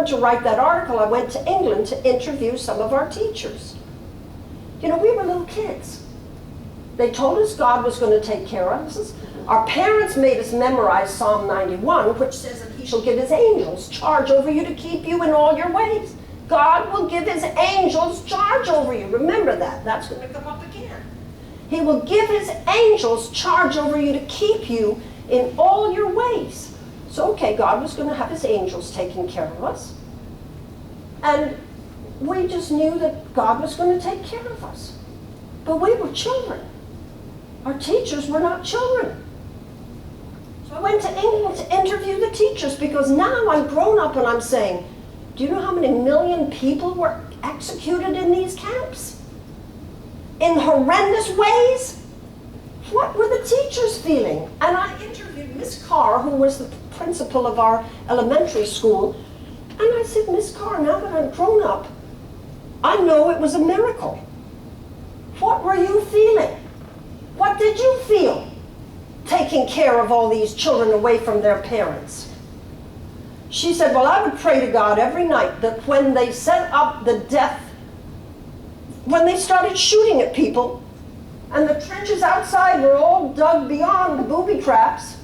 to write that article, I went to England to interview some of our teachers. You know, we were little kids. They told us God was going to take care of us. Our parents made us memorize Psalm 91, which says that he shall give his angels charge over you to keep you in all your ways. God will give his angels charge over you. Remember that. That's going to come up again. He will give his angels charge over you to keep you in all your ways. So, okay, God was going to have his angels taking care of us. And we just knew that God was going to take care of us. But we were children. Our teachers were not children. So I went to England to interview the teachers, because now I'm grown up and I'm saying, do you know how many million people were executed in these camps? In horrendous ways? What were the teachers feeling? And I interviewed Miss Carr, who was the principal of our elementary school, and I said, Miss Carr, now that I'm grown up, I know it was a miracle. What were you feeling? What did you feel taking care of all these children away from their parents? She said, well, I would pray to God every night that when they set up the death, when they started shooting at people, and the trenches outside were all dug beyond the booby traps,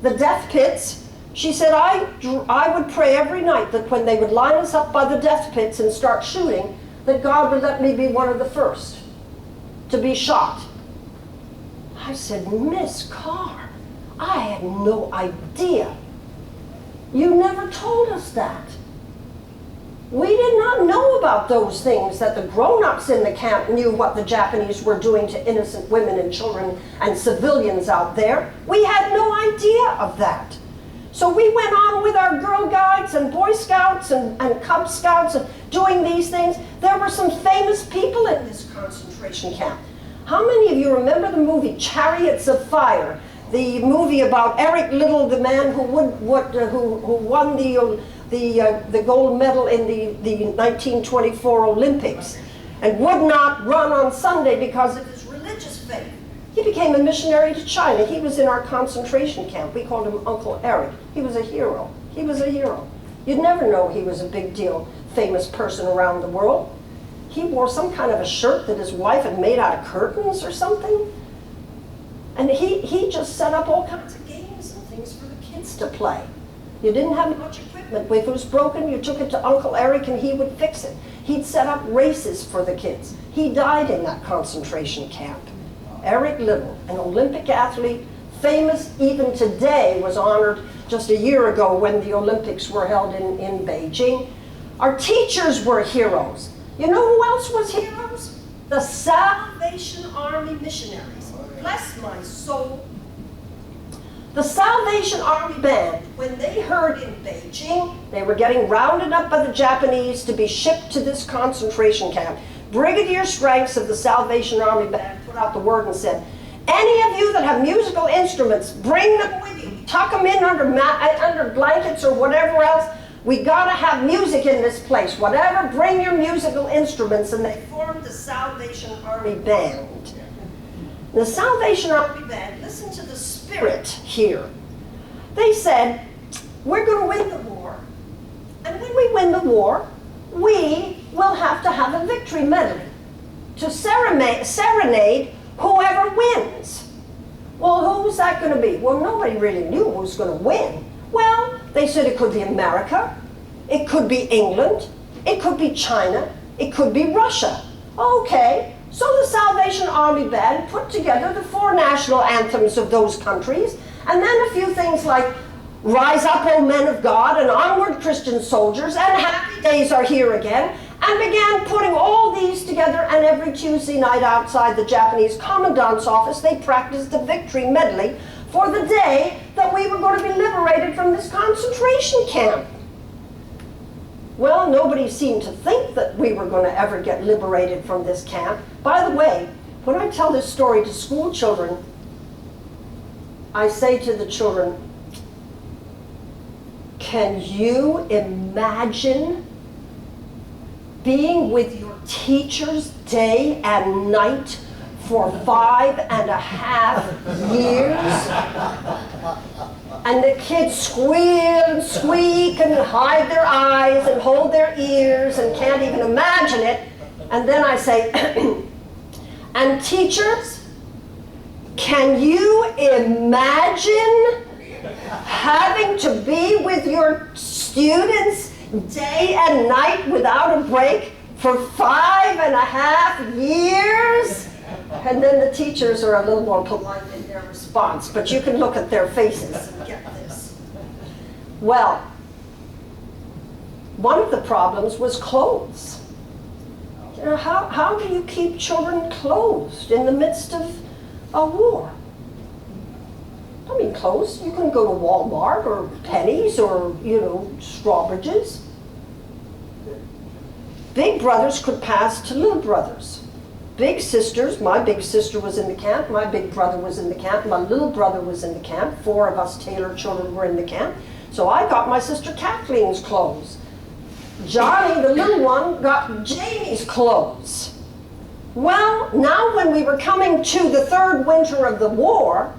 the death pits, she said, I would pray every night that when they would line us up by the death pits and start shooting, that God would let me be one of the first to be shot. I said, Miss Carr, I had no idea. You never told us that. We did not know about those things, that the grown-ups in the camp knew what the Japanese were doing to innocent women and children and civilians out there. We had no idea of that. So we went on with our Girl Guides and Boy Scouts and Cub Scouts and doing these things. There were some famous people in this concentration camp. How many of you remember the movie Chariots of Fire? The movie about Eric Liddell, the man who won the gold medal in the 1924 Olympics and would not run on Sunday because of his religious faith. He became a missionary to China. He was in our concentration camp. We called him Uncle Eric. He was a hero. He was a hero. You'd never know he was a big deal, famous person around the world. He wore some kind of a shirt that his wife had made out of curtains or something. And he just set up all kinds of games and things for the kids to play. You didn't have much equipment. If it was broken, you took it to Uncle Eric and he would fix it. He'd set up races for the kids. He died in that concentration camp. Eric Liddell, an Olympic athlete, famous even today, was honored just a year ago when the Olympics were held in Beijing. Our teachers were heroes. You know who else was heroes? The Salvation Army missionaries. Bless my soul. The Salvation Army band, when they heard in Beijing they were getting rounded up by the Japanese to be shipped to this concentration camp, Brigadier Ranks of the Salvation Army band put out the word and said, any of you that have musical instruments, bring them with you. Tuck them in under blankets or whatever else. We gotta have music in this place. Whatever, bring your musical instruments. And they formed the Salvation Army band. The Salvation Army band, listen to the spirit here. They said, we're going to win the war. And when we win the war, we will have to have a victory medley to serenade whoever wins. Well, who's that going to be? Well, nobody really knew who was going to win. Well, they said it could be America, it could be England, it could be China, it could be Russia. Okay. So the Salvation Army band put together the 4 national anthems of those countries, and then a few things like Rise Up, O Men of God, and Onward Christian Soldiers, and Happy Days Are Here Again, and began putting all these together, and every Tuesday night outside the Japanese commandant's office they practiced the victory medley for the day that we were going to be liberated from this concentration camp. Well, nobody seemed to think that we were going to ever get liberated from this camp. By the way, when I tell this story to school children, I say to the children, can you imagine being with your teachers day and night for 5.5 years? And the kids squeal and squeak and hide their eyes and hold ears and can't even imagine it. And then I say, and teachers, can you imagine having to be with your students day and night without a break for 5.5 years? And then the teachers are a little more polite in their response, but you can look at their faces and get this. Well, one of the problems was clothes. You know, how do you keep children clothed in the midst of a war? I mean, clothes, you can go to Walmart or Penny's or, you know, Strawbridge's. Big brothers could pass to little brothers. Big sisters, my big sister was in the camp, my big brother was in the camp, my little brother was in the camp, 4 of us Taylor children were in the camp. So I got my sister Kathleen's clothes. Johnny, the little one, got Jamie's clothes. Well, now when we were coming to the 3rd winter of the war,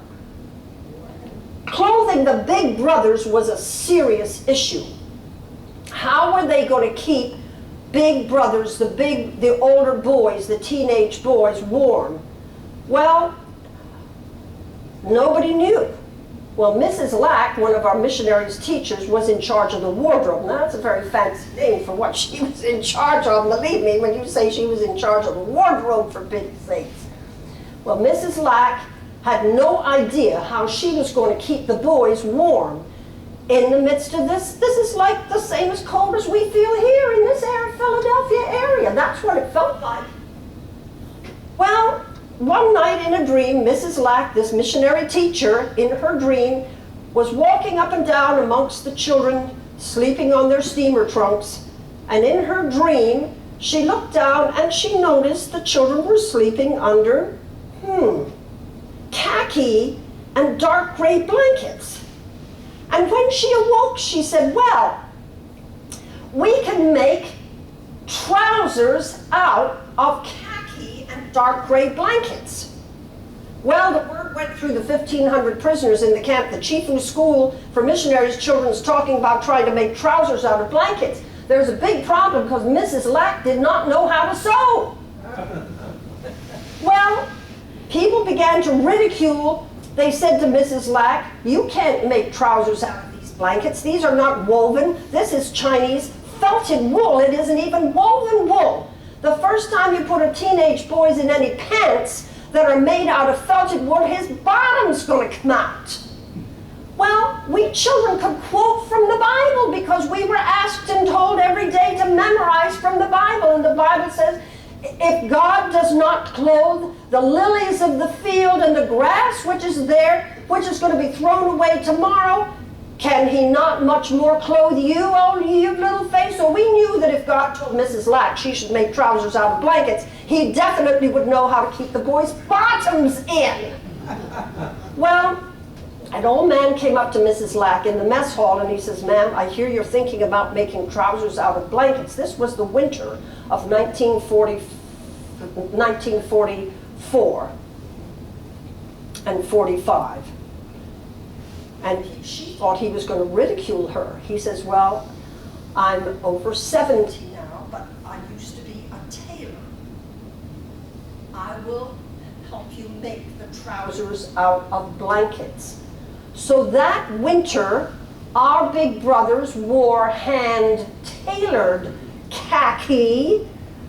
clothing the big brothers was a serious issue. How were they going to keep big brothers, the older boys, the teenage boys, warm? Well, nobody knew. Well, Mrs. Lack, one of our missionaries' teachers, was in charge of the wardrobe. Now, that's a very fancy name for what she was in charge of. Believe me, when you say she was in charge of the wardrobe, for pity's sakes. Well, Mrs. Lack had no idea how she was going to keep the boys warm in the midst of this. This is like the same as cold as we feel here in this Philadelphia area. That's what it felt like. Well, one night in a dream, Mrs. Lack, this missionary teacher, in her dream, was walking up and down amongst the children sleeping on their steamer trunks. And in her dream, she looked down and she noticed the children were sleeping under, khaki and dark gray blankets. And when she awoke, she said, well, we can make trousers out of khaki and dark gray blankets. Well, the word went through the 1,500 prisoners in the camp. The Chifu School for Missionaries Children is talking about trying to make trousers out of blankets. There's a big problem because Mrs. Lack did not know how to sew. Well, people began to ridicule. They said to Mrs. Lack, you can't make trousers out of these blankets. These are not woven. This is Chinese felted wool. It isn't even woven wool. The first time you put a teenage boy in any pants that are made out of felted wool, his bottom's going to come out. Well, we children could quote from the Bible because we were asked and told every day to memorize from the Bible. And the Bible says, if God does not clothe the lilies of the field and the grass which is there, which is going to be thrown away tomorrow, can he not much more clothe you, oh you little face? So we knew that if God told Mrs. Lack she should make trousers out of blankets, he definitely would know how to keep the boys' bottoms in. Well, an old man came up to Mrs. Lack in the mess hall and he says, ma'am, I hear you're thinking about making trousers out of blankets. This was the winter of 1944 and 45. And she thought he was going to ridicule her. He says, well, I'm over 70 now, but I used to be a tailor. I will help you make the trousers out of blankets. So that winter, our big brothers wore hand-tailored khaki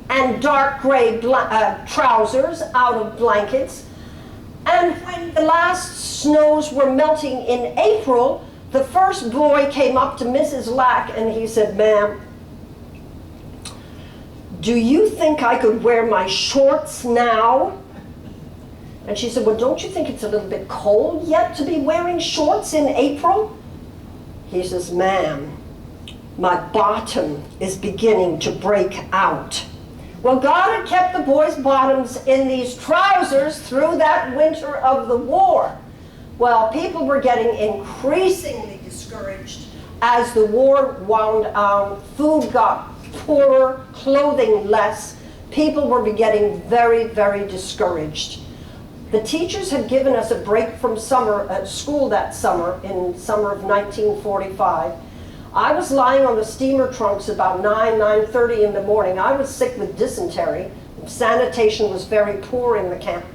and dark gray trousers out of blankets. And when the last snows were melting in April, the first boy came up to Mrs. Lack and he said, ma'am, do you think I could wear my shorts now? And she said, well, don't you think it's a little bit cold yet to be wearing shorts in April? He says, ma'am, my bottom is beginning to break out. Well, God had kept the boys' bottoms in these trousers through that winter of the war. Well, people were getting increasingly discouraged as the war wound on. Food got poorer, clothing less. People were getting very, very discouraged. The teachers had given us a break from school that summer, in summer of 1945. I was lying on the steamer trunks about 9:30 in the morning. I was sick with dysentery. Sanitation was very poor in the camp.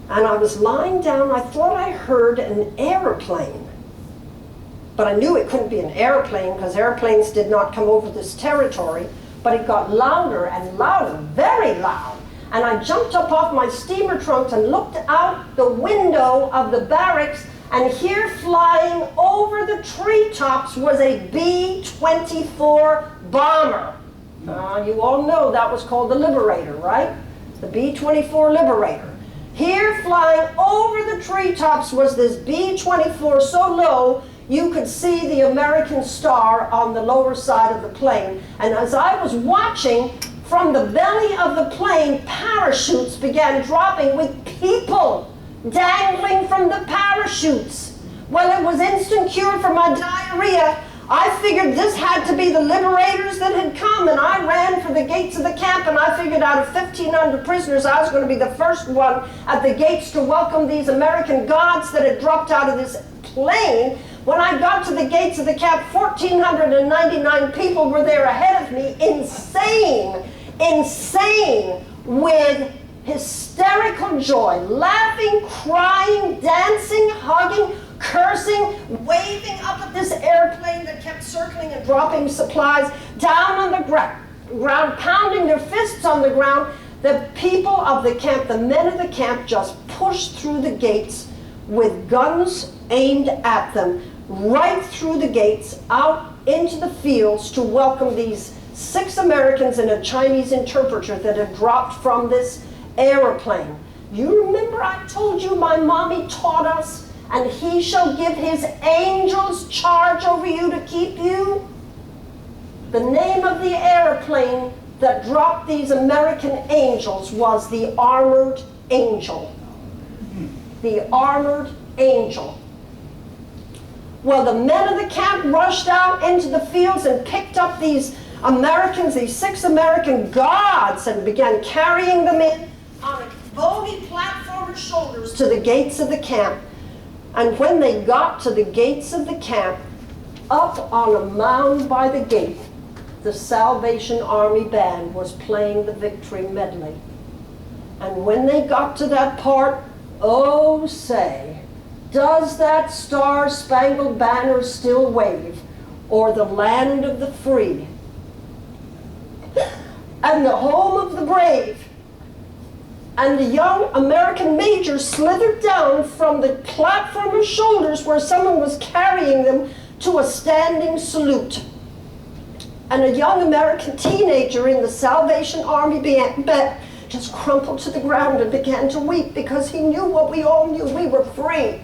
And I was lying down. I thought I heard an airplane. But I knew it couldn't be an airplane because airplanes did not come over this territory. But it got louder and louder, very loud. And I jumped up off my steamer trunks and looked out the window of the barracks, and here flying over the treetops was a B-24 bomber. You all know that was called the Liberator, right? The B-24 Liberator. Here flying over the treetops was this B-24 so low you could see the American star on the lower side of the plane. And as I was watching, from the belly of the plane, parachutes began dropping with people dangling from the parachutes. Well, it was instant cure for my diarrhea. I figured this had to be the liberators that had come, and I ran for the gates of the camp, and I figured out of 1,500 prisoners, I was going to be the first one at the gates to welcome these American gods that had dropped out of this plane. When I got to the gates of the camp, 1,499 people were there ahead of me, insane with hysterical joy, laughing, crying, dancing, hugging, cursing, waving up at this airplane that kept circling and dropping supplies down on the ground, pounding their fists on the ground. The people of the camp, the men of the camp, just pushed through the gates with guns aimed at them, right through the gates, out into the fields to welcome these 6 Americans and a Chinese interpreter that had dropped from this airplane. You remember I told you my mommy taught us, and he shall give his angels charge over you to keep you? The name of the airplane that dropped these American angels was the Armored Angel. The Armored Angel. Well, the men of the camp rushed out into the fields and picked up these Americans, these 6 American gods, and began carrying them in on a bogey platform of shoulders to the gates of the camp. And when they got to the gates of the camp, up on a mound by the gate, the Salvation Army band was playing the victory medley. And when they got to that part, oh say, does that star-spangled banner still wave, or the land of the free, and the home of the brave? And the young American major slithered down from the platform of shoulders where someone was carrying them to a standing salute. And a young American teenager in the Salvation Army band just crumpled to the ground and began to weep because he knew what we all knew: we were free.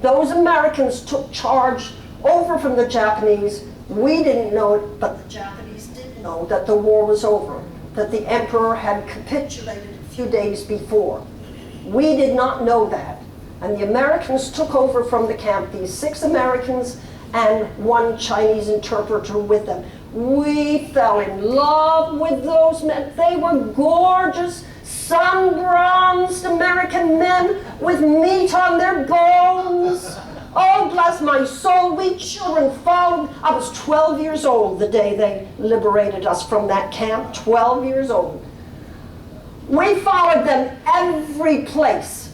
Those Americans took charge over from the Japanese. We didn't know it, but the Japanese did know that the war was over, that the emperor had capitulated a few days before. We did not know that. And the Americans took over from the camp, these 6 Americans and 1 Chinese interpreter with them. We fell in love with those men. They were gorgeous, sun-bronzed American men with meat on their bones. Oh, bless my soul, we children followed. I was 12 years old the day they liberated us from that camp, 12 years old. We followed them every place.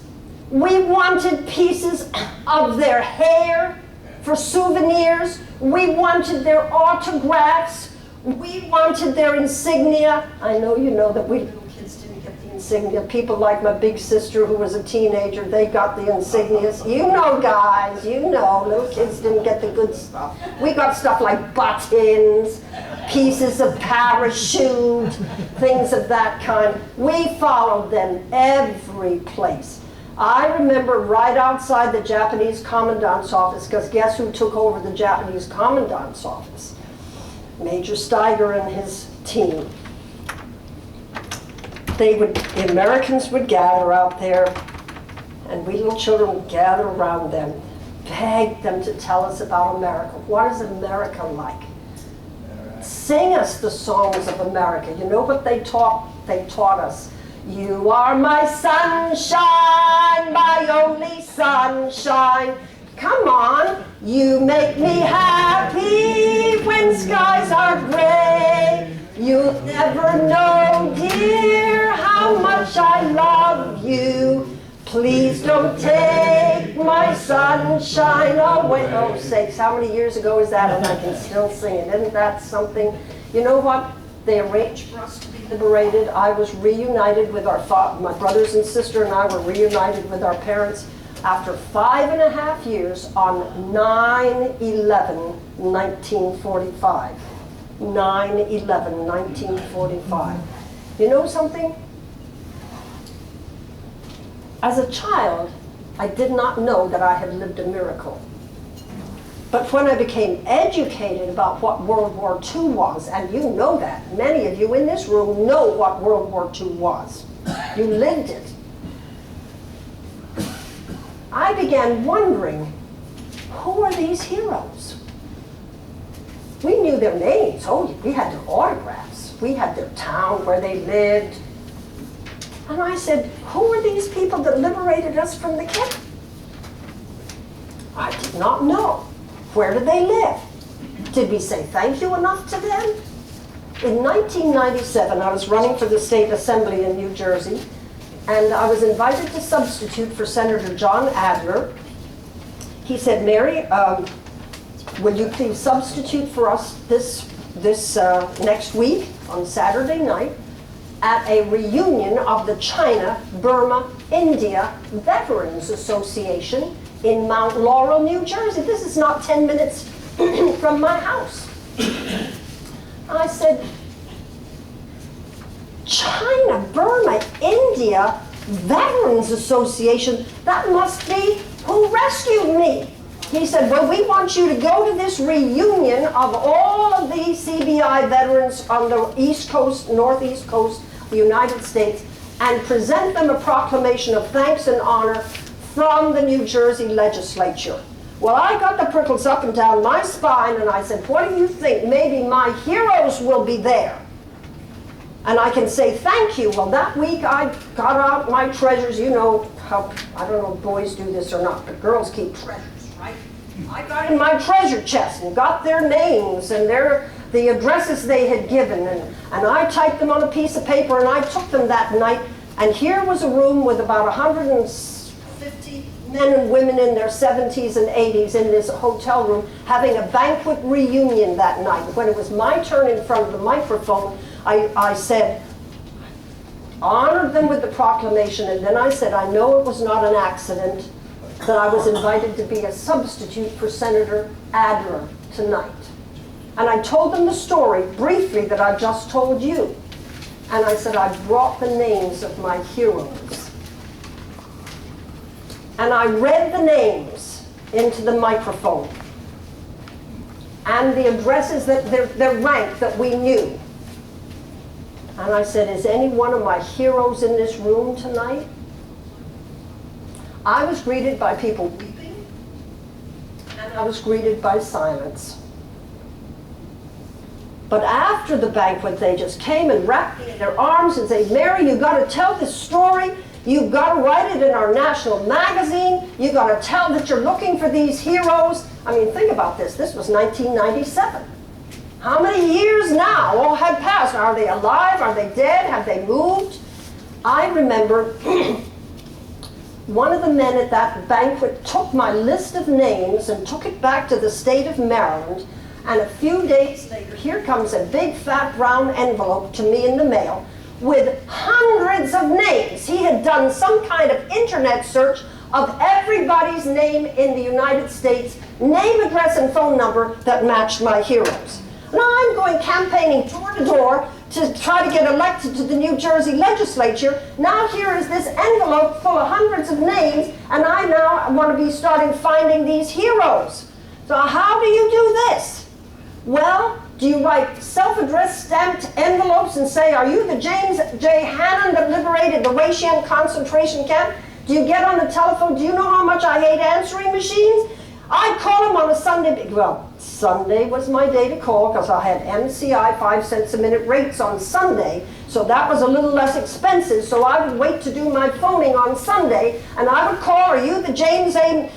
We wanted pieces of their hair for souvenirs. We wanted their autographs. We wanted their insignia. I know you know that we little kids didn't get the insignia. People like my big sister who was a teenager, they got the insignias. You know, guys, you know, little kids didn't get the good stuff. We got stuff like buttons, pieces of parachute, things of that kind. We followed them every place. I remember right outside the Japanese commandant's office, because guess who took over the Japanese commandant's office? Major Steiger and his team. The Americans would gather out there, and we little children would gather around them, beg them to tell us about America. What is America like? Sing us the songs of America. You know what they taught us? You are my sunshine, my only sunshine. Come on, you make me happy when skies are gray. You'll never know, dear, how much I love you. Please don't take my sunshine away. Oh, sakes, how many years ago is that? And I can still sing it. Isn't that something? You know what? They arranged for us to be liberated. I was reunited with our father. My brothers and sister and I were reunited with our parents after 5.5 years on 9/11/1945. 9/11/1945. You know something? As a child, I did not know that I had lived a miracle. But when I became educated about what World War II was, and you know that, many of you in this room know what World War II was. You lived it. I began wondering, who are these heroes? We knew their names. Oh, we had their autographs. We had their town where they lived. And I said, who are these people that liberated us from the camp? I did not know. Where did they live? Did we say thank you enough to them? In 1997, I was running for the state assembly in New Jersey, and I was invited to substitute for Senator John Adler. He said, Mary, will you please substitute for us this next week on Saturday night at a reunion of the China, Burma, India Veterans Association in Mount Laurel, New Jersey. This is not 10 minutes from my house. I said, China, Burma, India Veterans Association, that must be who rescued me. He said, well, we want you to go to this reunion of all of the CBI veterans on the East Coast, Northeast Coast, the United States, and present them a proclamation of thanks and honor from the New Jersey legislature. Well, I got the prickles up and down my spine, and I said, what do you think? Maybe my heroes will be there, and I can say thank you. Well, that week I got out my treasures. You know how, I don't know if boys do this or not, but girls keep treasures, right? I got in my treasure chest and got their names and the addresses they had given, and I typed them on a piece of paper, and I took them that night, and here was a room with about 150 men and women in their 70s and 80s in this hotel room having a banquet reunion that night. When it was my turn in front of the microphone, I said, honored them with the proclamation, and then I said, I know it was not an accident that I was invited to be a substitute for Senator Adler tonight. And I told them the story briefly that I just told you. And I said, I brought the names of my heroes. And I read the names into the microphone and the addresses, that their rank that we knew. And I said, is any one of my heroes in this room tonight? I was greeted by people weeping, and I was greeted by silence. But after the banquet, they just came and wrapped me in their arms and said, Mary, you've got to tell this story. You've got to write it in our national magazine. You've got to tell that you're looking for these heroes. I mean, think about this. This was 1997. How many years now all had passed? Are they alive? Are they dead? Have they moved? I remember one of the men at that banquet took my list of names and took it back to the state of Maryland. And a few days later, here comes a big fat brown envelope to me in the mail with hundreds of names. He had done some kind of internet search of everybody's name in the United States, name, address, and phone number that matched my heroes. Now I'm going campaigning door to door to try to get elected to the New Jersey legislature. Now here is this envelope full of hundreds of names, and I now want to be starting finding these heroes. So how do you do this? Well, do you write self-addressed stamped envelopes and say, are you the James J. Hannon that liberated the Weishan concentration camp? Do you get on the telephone? Do you know how much I hate answering machines? I'd call him on a Sunday, well, Sunday was my day to call because I had MCI 5 cents a minute rates on Sunday, so that was a little less expensive, so I would wait to do my phoning on Sunday, and I would call, are you the James A.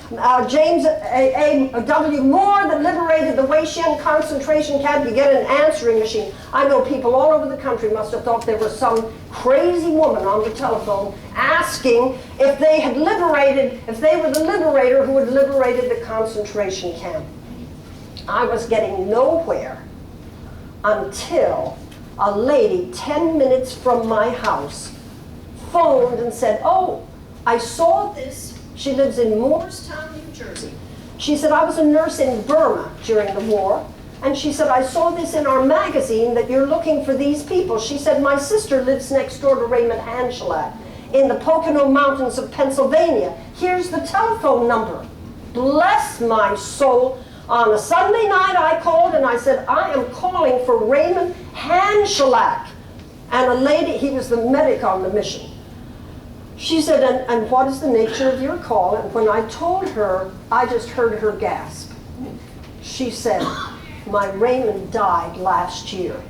W. Moore that liberated the Weishan concentration camp? You get an answering machine. I know people all over the country must have thought there was some crazy woman on the telephone asking if they had liberated, if they were the liberator who had liberated the concentration camp. I was getting nowhere until a lady 10 minutes from my house phoned and said, oh, I saw this. She lives in Moorestown, New Jersey. She said, I was a nurse in Burma during the war, and she said, I saw this in our magazine that you're looking for these people. She said, my sister lives next door to Raymond Hanshelak in the Pocono Mountains of Pennsylvania. Here's the telephone number. Bless my soul. On a Sunday night, I called and I said, I am calling for Raymond Hanshelak. And a lady, he was the medic on the mission. She said, and what is the nature of your call? And when I told her, I just heard her gasp. She said, my Raymond died last year.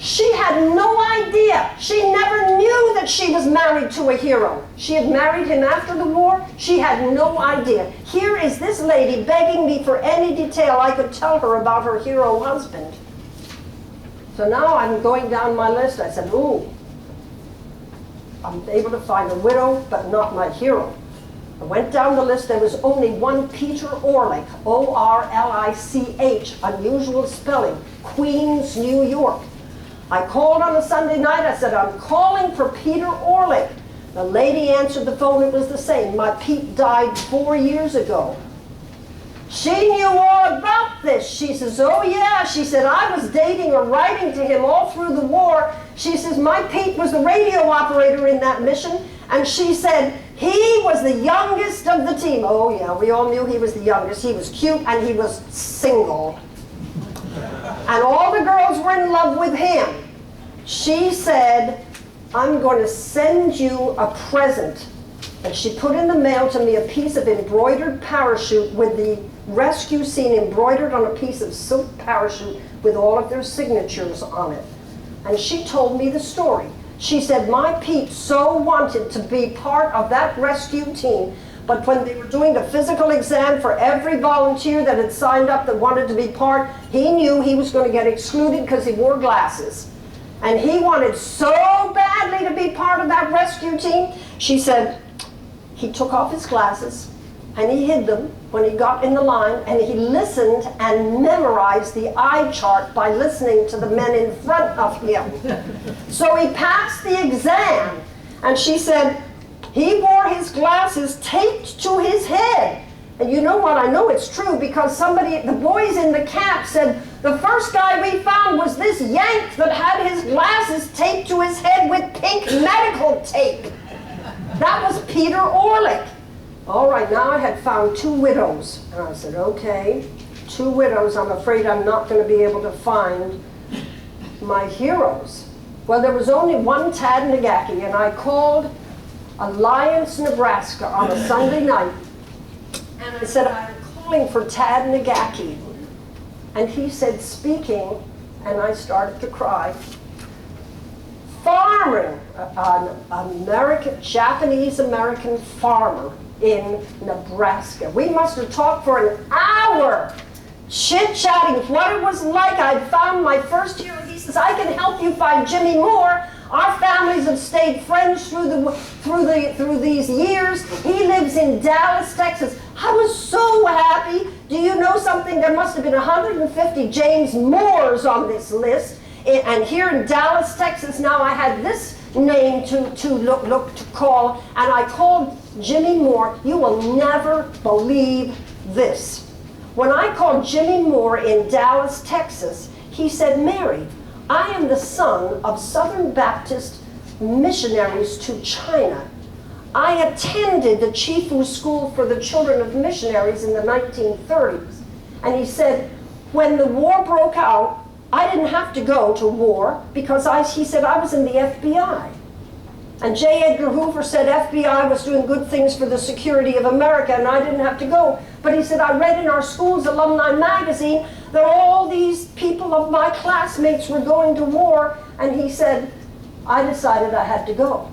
She had no idea. She never knew that she was married to a hero. She had married him after the war. She had no idea. Here is this lady begging me for any detail I could tell her about her hero husband. So now I'm going down my list. I said, ooh, I'm able to find a widow, but not my hero. I went down the list. There was only one Peter Orlich, O-R-L-I-C-H, unusual spelling, Queens, New York. I called on a Sunday night. I said, I'm calling for Peter Orlich. The lady answered the phone. It was the same. My Pete died 4 years ago. She knew all about this. She says, oh yeah. She said, I was dating or writing to him all through the war. She says, my Pete was the radio operator in that mission. And she said, he was the youngest of the team. Oh yeah, we all knew he was the youngest. He was cute and he was single. And all the girls were in love with him. She said, I'm going to send you a present. And she put in the mail to me a piece of embroidered parachute with the rescue scene embroidered on a piece of silk parachute with all of their signatures on it. And she told me the story. She said, my Pete so wanted to be part of that rescue team, but when they were doing the physical exam for every volunteer that had signed up that wanted to be part, he knew he was going to get excluded because he wore glasses. And he wanted so badly to be part of that rescue team. She said he took off his glasses and he hid them when he got in the line, and he listened and memorized the eye chart by listening to the men in front of him. So he passed the exam, and she said he wore his glasses taped to his head. And you know what? I know it's true because somebody, the boys in the camp said, the first guy we found was this Yank that had his glasses taped to his head with pink medical tape. That was Peter Orlich. All right, now I had found 2 widows. And I said, okay, 2 widows. I'm afraid I'm not going to be able to find my heroes. Well, there was only one Tad Nagaki, and I called Alliance, Nebraska on a Sunday night. And I said, I'm calling for Tad Nagaki. And he said, speaking, and I started to cry. Farmer, an Japanese-American farmer in Nebraska. We must have talked for an hour, chit-chatting what it was like. I'd found my first hero. He says, I can help you find Jimmy Moore. Our families have stayed friends through these years. He lives in Dallas, Texas. I was so happy. Do you know something? There must have been 150 James Moores on this list. And here in Dallas, Texas, now I had this name to call, and I called Jimmy Moore. You will never believe this. When I called Jimmy Moore in Dallas, Texas, he said, Mary, I am the son of Southern Baptist missionaries to China. I attended the Chifu School for the Children of Missionaries in the 1930s. And he said, when the war broke out, I didn't have to go to war because he said I was in the FBI. And J. Edgar Hoover said FBI was doing good things for the security of America and I didn't have to go. But he said, I read in our school's alumni magazine that all these people of my classmates were going to war. And he said, I decided I had to go.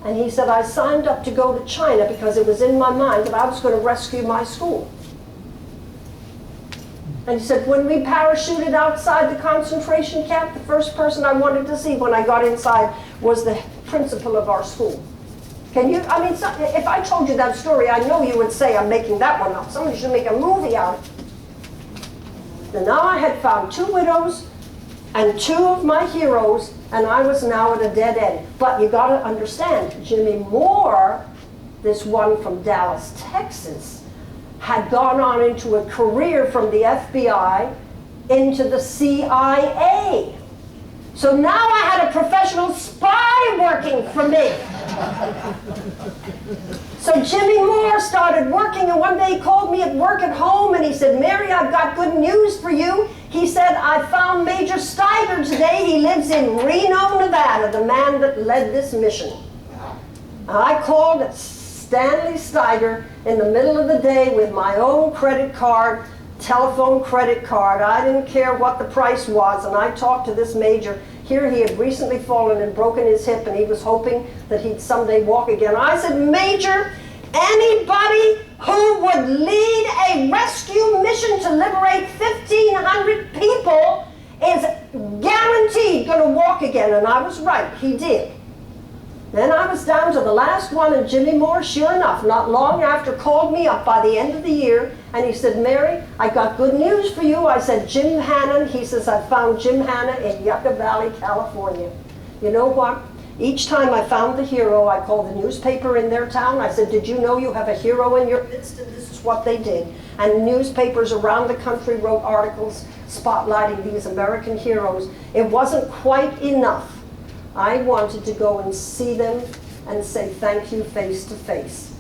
And he said, I signed up to go to China because it was in my mind that I was going to rescue my school. And he said, when we parachuted outside the concentration camp, the first person I wanted to see when I got inside was the principal of our school. Can you, I mean, if I told you that story, I know you would say I'm making that one up. Somebody should make a movie out of it. And now I had found 2 widows and 2 of my heroes, and I was now at a dead end. But you got to understand, Jimmy Moore, this one from Dallas, Texas, had gone on into a career from the FBI into the CIA. So now I had a professional spy working for me. So Jimmy Moore started working, and one day he called me at work at home, and he said, Mary, I've got good news for you. He said, I found Major Steiger today. He lives in Reno, Nevada, the man that led this mission. I called Stanley Steiger in the middle of the day with my own credit card, telephone credit card. I didn't care what the price was, and I talked to this major. Here he had recently fallen and broken his hip, and he was hoping that he'd someday walk again. I said, Major, anybody who would lead a rescue mission to liberate 1,500 people is guaranteed going to walk again. And I was right, he did. Then I was down to the last one, and Jimmy Moore, sure enough, not long after, called me up by the end of the year, and he said, Mary, I got good news for you. I said, Jim Hannon. He says, I found Jim Hanna in Yucca Valley, California. You know what? Each time I found the hero, I called the newspaper in their town. I said, did you know you have a hero in your midst? And this is what they did. And newspapers around the country wrote articles spotlighting these American heroes. It wasn't quite enough. I wanted to go and see them and say thank you face to face.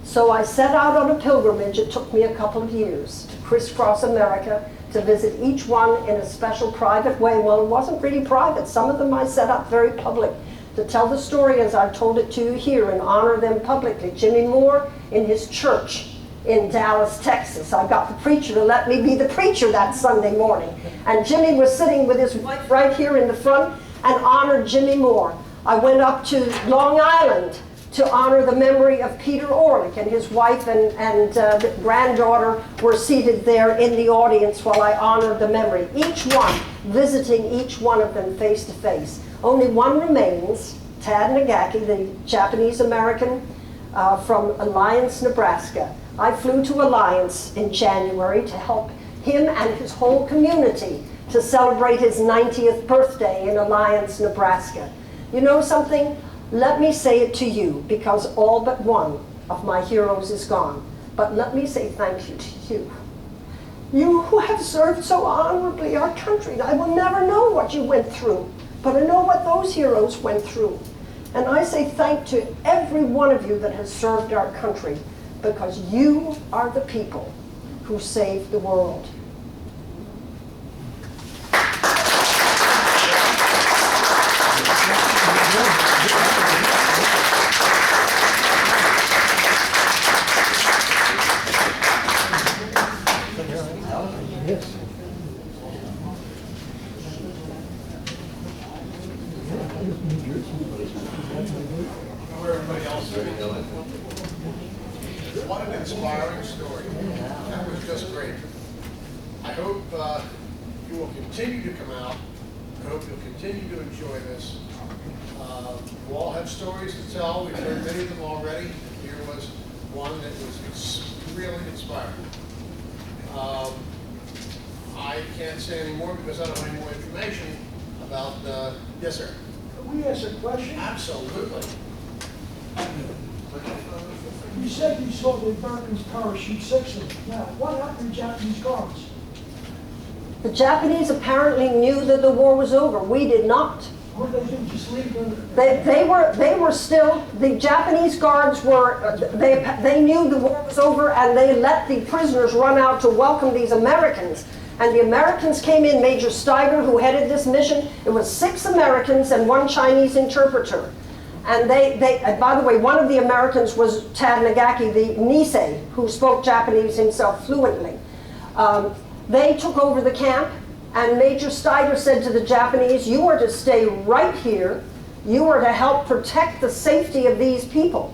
So I set out on a pilgrimage. It took me a couple of years to crisscross America, to visit each one in a special private way. Well, it wasn't really private. Some of them I set up very public to tell the story as I've told it to you here and honor them publicly. Jimmy Moore in his church in Dallas, Texas. I got the preacher to let me be the preacher that Sunday morning. And Jimmy was sitting with his wife right here in the front and honored Jimmy Moore. I went up to Long Island to honor the memory of Peter Orlick, and his wife and granddaughter were seated there in the audience while I honored the memory. Each one, visiting each one of them face to face. Only one remains, Tad Nagaki, the Japanese-American from Alliance, Nebraska. I flew to Alliance in January to help him and his whole community to celebrate his 90th birthday in Alliance, Nebraska. You know something? Let me say it to you, because all but one of my heroes is gone. But let me say thank you to you. You who have served so honorably our country. I will never know what you went through, but I know what those heroes went through. And I say thank to every one of you that has served our country, because you are the people who saved the world. What an inspiring story. That was just great. I hope you will continue to come out. I hope you'll continue to enjoy this. You all have stories to tell. We've heard many of them already. Here was one that was really inspiring. I can't say any more because I don't have any more information about, yes sir? Can we ask a question? Absolutely. You said you saw the Americans parachute 6 of them. Now, what happened to Japanese guards? The Japanese apparently knew that the war was over. We did not. What did they do? Just leave them? They were still, the Japanese guards were, they knew the war was over, and they let the prisoners run out to welcome these Americans. And the Americans came in. Major Steiger, who headed this mission, it was 6 Americans and 1 Chinese interpreter. And and by the way, one of the Americans was Tad Nagaki, the Nisei, who spoke Japanese himself fluently. They took over the camp, and Major Steiner said to the Japanese, you are to stay right here. You are to help protect the safety of these people.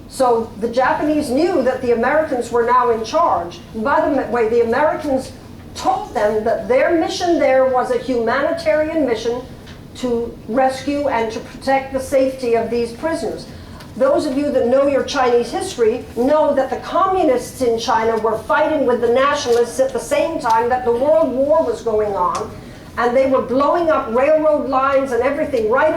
So the Japanese knew that the Americans were now in charge. And by the way, the Americans told them that their mission there was a humanitarian mission to rescue and to protect the safety of these prisoners. Those of you that know your Chinese history know that the communists in China were fighting with the nationalists at the same time that the World War was going on, and they were blowing up railroad lines and everything right